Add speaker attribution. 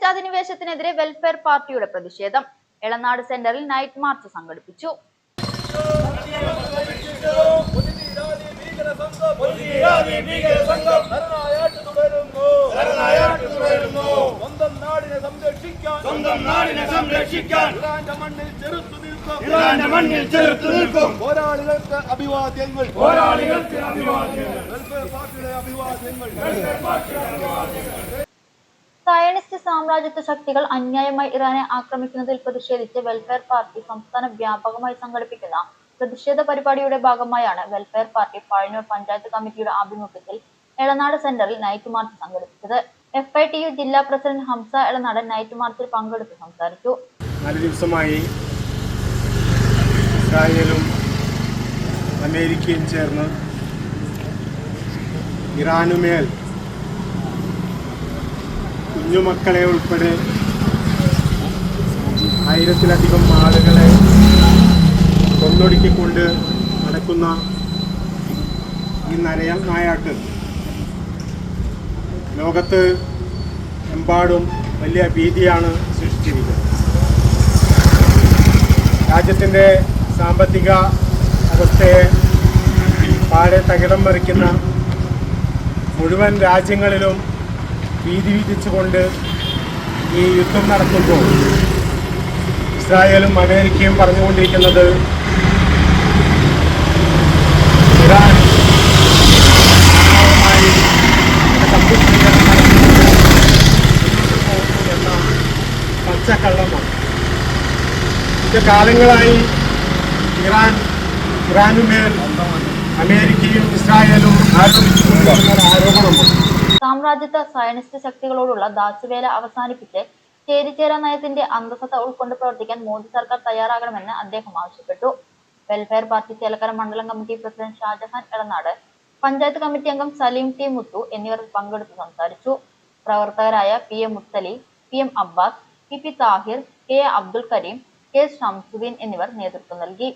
Speaker 1: Fascist അധിനിവേശത്തിനെതിരെ welfare പാർട്ടിയുടെ പ്രതിഷേധം. എളനാട് സെന്ററിൽ നൈറ്റ് മാർച്ച് സംഘടിപ്പിച്ചു.
Speaker 2: പോരാളികൾക്ക് അഭിവാദ്യങ്ങൾ. വെൽഫെയർ പാർട്ടിയുടെ അഭിവാദ്യങ്ങൾ.
Speaker 1: സയനിസ്റ്റ് സാമ്രാജ്യത്വ ശക്തികൾ അന്യായമായി ഇറാനെ ആക്രമിക്കുന്നതിൽ പ്രതിഷേധിച്ച് വെൽഫെയർ പാർട്ടി സംസ്ഥാന വ്യാപകമായി സംഘടിപ്പിക്കുന്ന പ്രതിഷേധ പരിപാടിയുടെ ഭാഗമായാണ് വെൽഫെയർ പാർട്ടി പഴഞ്ഞൂർ പഞ്ചായത്ത് കമ്മിറ്റിയുടെ ആഭിമുഖ്യത്തിൽ എളനാട് സെന്ററിൽ നൈറ്റ് മാർച്ച് സംഘടിപ്പിച്ചത്. FITU ജില്ലാ പ്രസിഡന്റ് ഹംസ എളനാട് നൈറ്റ് മാർച്ചിൽ പങ്കെടുത്ത് സംസാരിച്ചു.
Speaker 3: 4 ദിവസമായി ഇസ്രായേലും അമേരിക്കയും ചേർന്ന് ഇറാനുമേൽ കുഞ്ഞുമക്കളെ ഉൾപ്പെടെ 1000-ലധികം ആളുകളെ കൊന്നൊടുക്കിക്കൊണ്ട് നടക്കുന്ന ഈ നായാട്ട് ലോകത്ത് എമ്പാടും വലിയ ഭീതിയാണ് സൃഷ്ടിച്ചിരിക്കുന്നത്. രാജ്യത്തിൻ്റെ സാമ്പത്തിക അവസ്ഥയെ പാടെ തകിടം മറിക്കുന്ന മുഴുവൻ രാജ്യങ്ങളിലും ഭീതി വിധിച്ചുകൊണ്ട് ഈ യുദ്ധം നടത്തുമ്പോൾ ഇസ്രായേലും അമേരിക്കയും പറഞ്ഞുകൊണ്ടിരിക്കുന്നത് ഇറാൻ സമ്പുഷ്ടീകരണം നടത്തുന്നത് എന്ന പച്ചക്കള്ളമാണ്. ഇത് കാലങ്ങളായി ഇറാനുമേൽ അമേരിക്കയും ഇസ്രായേലും ആരോപിച്ചുകൊണ്ടിരിക്കുന്ന ആരോപണമാണ്.
Speaker 1: സാമ്രാജ്യത്വ സയനിസ്റ്റ് ശക്തികളോടുള്ള ദാസ്യവേല അവസാനിപ്പിച്ച് ചേരിചേരാ നയത്തിന്റെ അന്തസത്ത ഉൾക്കൊണ്ട് പ്രവർത്തിക്കാൻ മോദി സർക്കാർ തയ്യാറാകണമെന്ന് അദ്ദേഹം ആവശ്യപ്പെട്ടു. വെൽഫെയർ പാർട്ടി ചേലക്കര മണ്ഡലം committee president Shajahan Elanad, panchayat committee അംഗം സലീം ടി മുത്തു എന്നിവർ പങ്കെടുത്ത് സംസാരിച്ചു. പ്രവർത്തകരായ PM Muthali, PM Abbas, PP Thahir, KA Abdul Kareem, K Shamsuddeen എന്നിവർ നേതൃത്വം നൽകി.